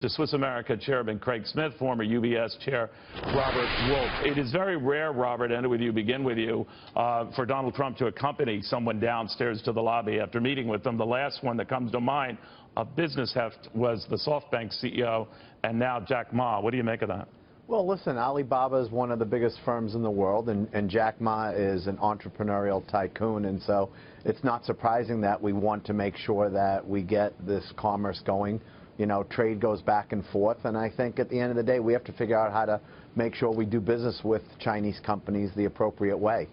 To Swiss America Chairman Craig Smith, former UBS Chair Robert Wolf. It is very rare, Robert, begin with you, for Donald Trump to accompany someone downstairs to the lobby after meeting with them. The last one that comes to mind, a business heft, was the SoftBank CEO, and now Jack Ma. What do you make of that? Well, listen, Alibaba is one of the biggest firms in the world, and Jack Ma is an entrepreneurial tycoon, and so it's not surprising that we want to make sure that we get this commerce going. You know, trade goes back and forth, and I think at the end of the day, we have to figure out how to make sure we do business with Chinese companies the appropriate way.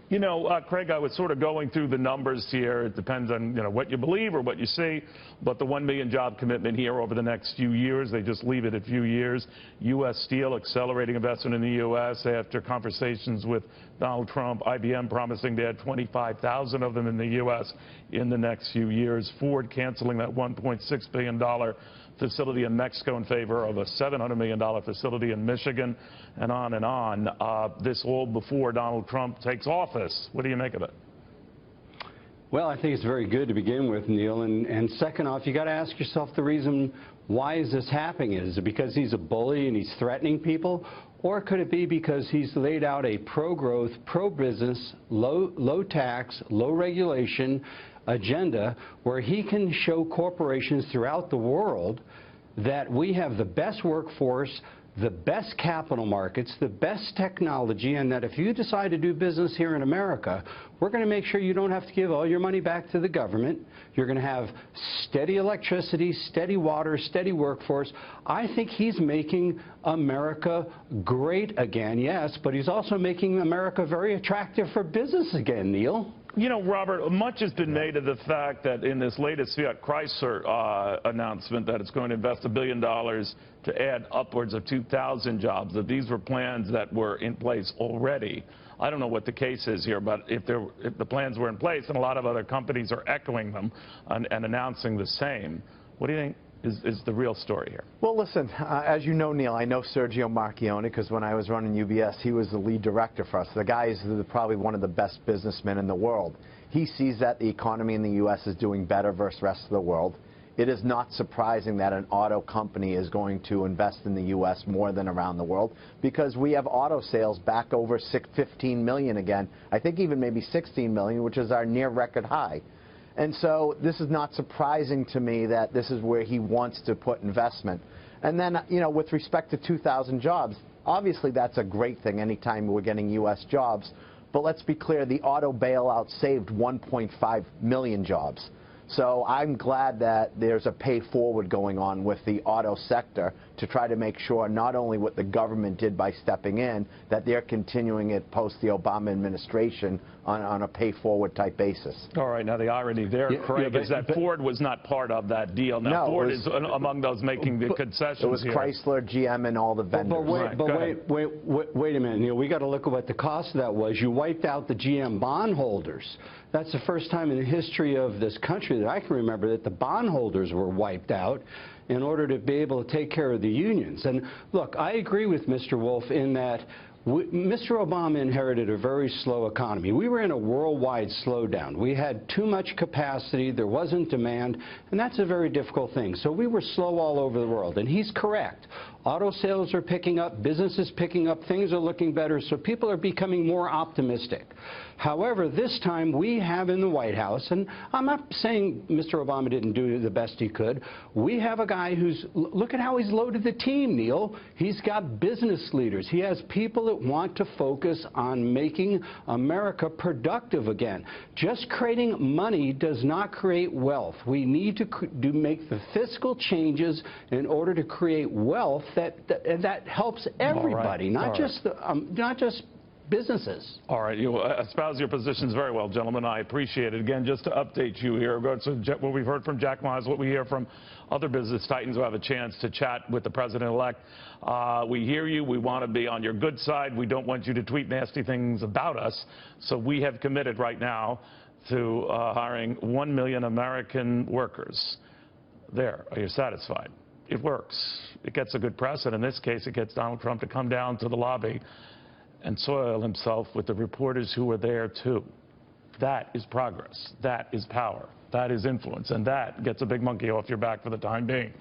You know, Craig, I was sort of going through the numbers here. It depends on, what you believe or what you see. But the 1 million job commitment here over the next few years, they just leave it at few years. U.S. Steel accelerating investment in the U.S. after conversations with Donald Trump. IBM promising to add 25,000 of them in the U.S. in the next few years. Ford canceling that $1.6 billion facility in Mexico in favor of a $700 million facility in Michigan, and on and on. This all before Donald Trump takes office. What do you make of it? Well, I think it's very good to begin with, Neil. And second off, you got to ask yourself the reason why is this happening? Is it because he's a bully and he's threatening people? Or could it be because he's laid out a pro-growth, pro-business, low-tax, low-regulation agenda where he can show corporations throughout the world that we have the best workforce, the best capital markets, the best technology, and that if you decide to do business here in America, we're going to make sure you don't have to give all your money back to the government. You're going to have steady electricity, steady water, steady workforce. I think he's making America great again, yes, but he's also making America very attractive for business again, Neil. You know, Robert, much has been made of the fact that in this latest Fiat Chrysler announcement that it's going to invest $1 billion to add upwards of 2,000 jobs, that these were plans that were in place already. I don't know what the case is here, but if the plans were in place, and a lot of other companies are echoing them and announcing the same, what do you think is the real story here? Well, listen, as you know, Neil, I know Sergio Marchionne because when I was running UBS, he was the lead director for us. The guy is probably one of the best businessmen in the world. He sees that the economy in the U.S. is doing better versus the rest of the world. It is not surprising that an auto company is going to invest in the U.S. more than around the world because we have auto sales back over 15 million again. I think even maybe 16 million, which is our near record high. And so this is not surprising to me that this is where he wants to put investment. And then, with respect to 2,000 jobs, obviously that's a great thing anytime we're getting U.S. jobs. But let's be clear, the auto bailout saved 1.5 million jobs. So I'm glad that there's a pay forward going on with the auto sector to try to make sure not only what the government did by stepping in, that they're continuing it post the Obama administration on a pay forward type basis. All right, now the irony there, Craig, is that Ford was not part of that deal. Now, Ford is among those making the concessions. It was here. Chrysler, GM, and all the vendors. Wait a minute, Neil. We got to look at what the cost of that was. You wiped out the GM bondholders. That's the first time in the history of this country that I can remember that the bondholders were wiped out in order to be able to take care of the unions. And look, I agree with Mr. Wolf in that Mr. Obama inherited a very slow economy. We were in a worldwide slowdown. We had too much capacity, there wasn't demand, and that's a very difficult thing. So we were slow all over the world, and he's correct. Auto sales are picking up, business is picking up, things are looking better, so people are becoming more optimistic. However, this time we have in the White House, and I'm not saying Mr. Obama didn't do the best he could, we have a guy who's, look at how he's loaded the team, Neil. He's got business leaders. He has people that want to focus on making America productive again. Just creating money does not create wealth. We need to make the fiscal changes in order to create wealth that helps everybody, not just businesses. All right, you espouse your positions very well, gentlemen. I appreciate it. Again, just to update you here, what we've heard from Jack Ma is what we hear from other business titans who have a chance to chat with the president-elect. We hear you. We want to be on your good side. We don't want you to tweet nasty things about us. So we have committed right now to hiring 1 million American workers. There, are you satisfied? It works. It gets a good press, and in this case, it gets Donald Trump to come down to the lobby and soil himself with the reporters who were there, too. That is progress. That is power. That is influence. And that gets a big monkey off your back for the time being.